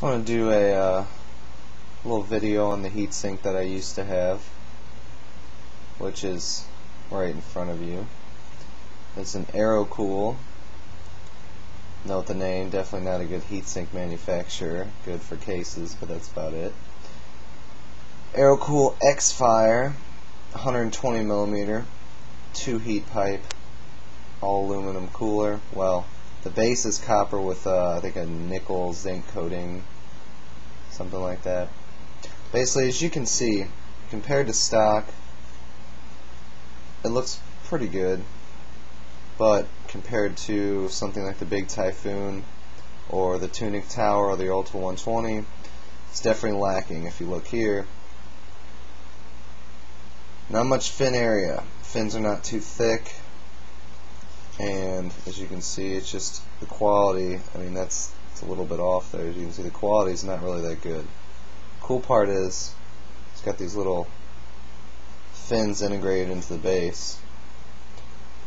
Just want to do a little video on the heatsink that I used to have, which is right in front of you. It's an Aerocool. Note the name, definitely not a good heatsink manufacturer. Good for cases, but that's about it. Aerocool X-Fire, 120mm, 2 heat pipe, all aluminum cooler. Well, the base is copper with I think a nickel zinc coating, something like that. Basically, as you can see, compared to stock, it looks pretty good, but compared to something like the Big Typhoon or the Tunic Tower or the Ultra 120, it's definitely lacking. If you look here, not much fin area. Fins are not too thick, and as you can see, it's just the quality. I mean, it's a little bit off there. As you can see, the quality is not really that good. Cool part is it's got these little fins integrated into the base,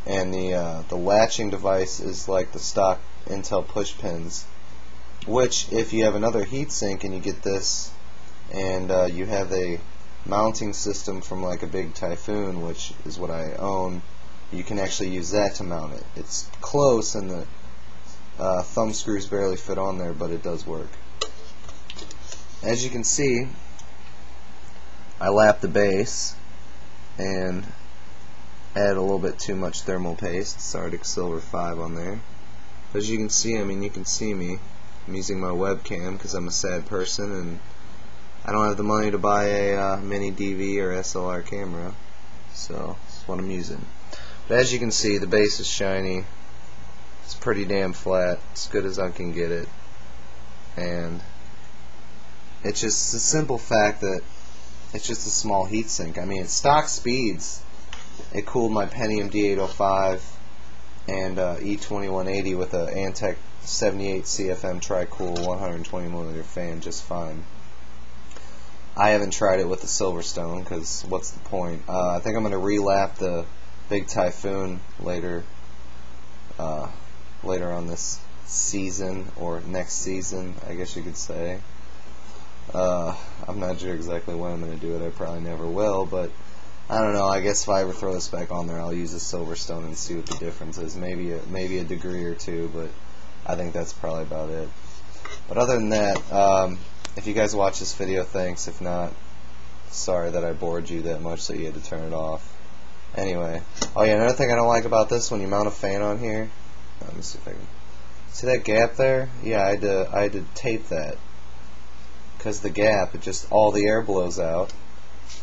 and the latching device is like the stock Intel push pins, which if you have another heatsink and you get this and you have a mounting system from like a Big Typhoon, which is what I own, you can actually use that to mount it. It's close and the thumb screws barely fit on there, but it does work. As you can see, I lapped the base and add a little bit too much thermal paste. It's Arctic Silver 5 on there. As you can see, I mean, you can see me. I'm using my webcam because I'm a sad person and I don't have the money to buy a mini DV or SLR camera, so that's what I'm using. But as you can see, the base is shiny. It's pretty damn flat, as good as I can get it, and it's just the simple fact that it's just a small heatsink. I mean, at stock speeds, it cooled my Pentium D805 and E2180 with a Antec 78 CFM Tri-Cool 120mm fan just fine. I haven't tried it with the Silverstone because what's the point? I think I'm going to relap the Big Typhoon later on this season, or next season, I guess you could say. I'm not sure exactly when I'm going to do it. I probably never will, but I don't know. I guess if I ever throw this back on there, I'll use a Silverstone and see what the difference is. Maybe a degree or two, but I think that's probably about it. But other than that, if you guys watch this video, thanks. If not, sorry that I bored you that much that you had to turn it off. Anyway, oh yeah, another thing I don't like about this, when you mount a fan on here, let me see if I can see that gap there. Yeah, I had to tape that because the gap, it just all the air blows out,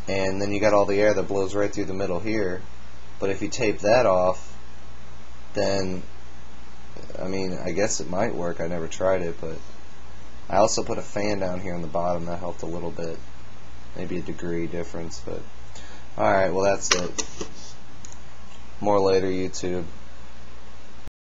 and then you got all the air that blows right through the middle here. But if you tape that off, then I mean, I guess it might work. I never tried it, but I also put a fan down here on the bottom. That helped a little bit, maybe a degree difference. But alright, well that's it. More later, YouTube.